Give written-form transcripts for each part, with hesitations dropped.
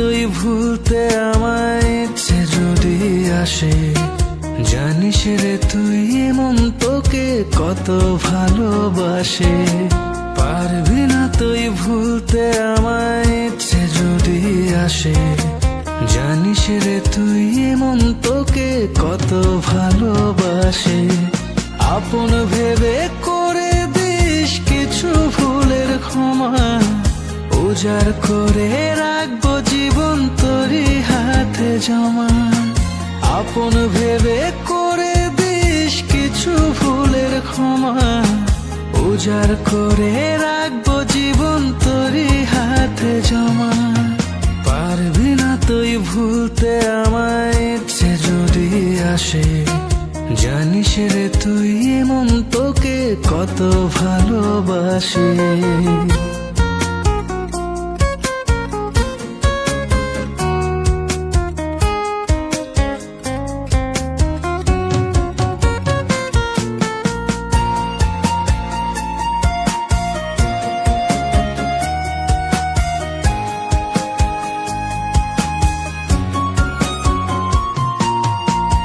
তুই ভুলতে আমায় ইচ্ছে যদি আসে, জানিস রে তুই মন তোকে কত ভালোবাসে। পারবি না তুই ভুলতে আমায় ইচ্ছে যদি আসে, জানিস রে তুই মন তোকে কত ভালোবাসে। আপন ভেবে করে দিস কিছু ভুলের ক্ষমা, উজাড় করে রাখবো জীবন তোরই হাতে জমা। আপন ভেবে করে দিস কিছু ভুলের ক্ষমা, উজাড় করে রাখবো জীবন তোরই হাতে জমা। পারবি না তুই ভুলতে আমায় ইচ্ছে যদি আসে, জানিস রে তুই মন তোকে কত ভালোবাসে।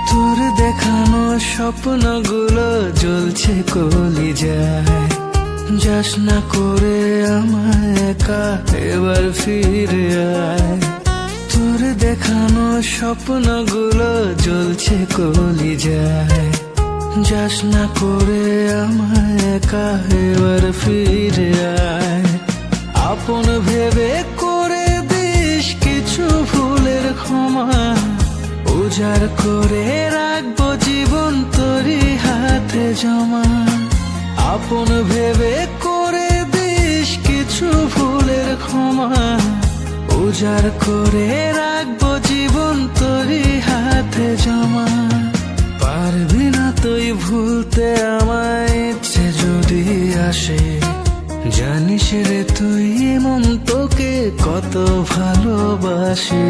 তোর দেখানো স্বপ্নগুলো জ্বলছে কলিজায়, যাস না করে আমায় একা এবার ফিরে আয়। তোর দেখানো স্বপ্নগুলো জ্বলছে কলিজায়, যাস না করে আমায় একা এবার ফিরে আয়। আপন ভেবে করে দিস কিছু ভুলের ক্ষমা, উজাড় করে রাখবো জীবন তোরই হাতে জমা। আপন ভেবে করে দিস কিছু ভুলের ক্ষমা, উজাড় করে রাখবো জীবন তোরই হাতে জমা। পারবি না তুই ভুলতে আমায় ইচ্ছে যদি আসে, জানিস রে তুই মন তোকে কত ভালোবাসে।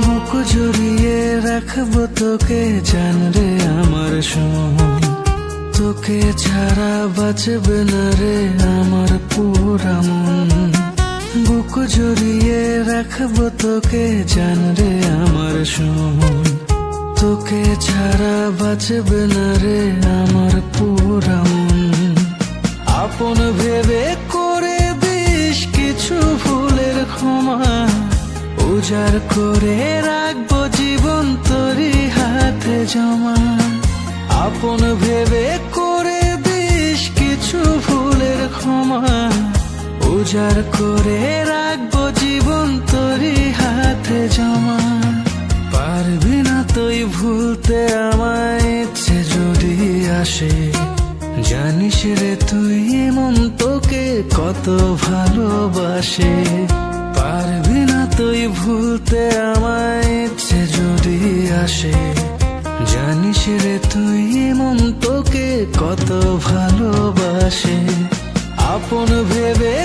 বুক জড়িয়ে রাখবো তোকে জান রে আমার সোন, তোকে ছাড়া বাঁচবে না রে আমার পুরা মন। বুক জড়িয়ে রাখবো তোকে জান রে আমার সোন, তোকে ছাড়া বাঁচবে না রে আমার পুরা মন। আপন ভেবে করে দিস কিছু ভুলের ক্ষমা, উজাড় করে রাখবো জীবন তোরই হাতে জমা। আপন ভেবে করে দিস কিছু ভুলের ক্ষমা, উজাড় করে রাখবো জীবন তোরই হাতে জমা। পারবি না তুই ভুলতে আমায় ইচ্ছে যদি আসে, জানিস রে তুই মন তোকে কত ভালোবাসে। পারবি না তুই ভুলতে আমায় ইচ্ছে যদি আসে, জানিস রে তুই মন তোকে কত ভালোবাসে। আপন ভেবে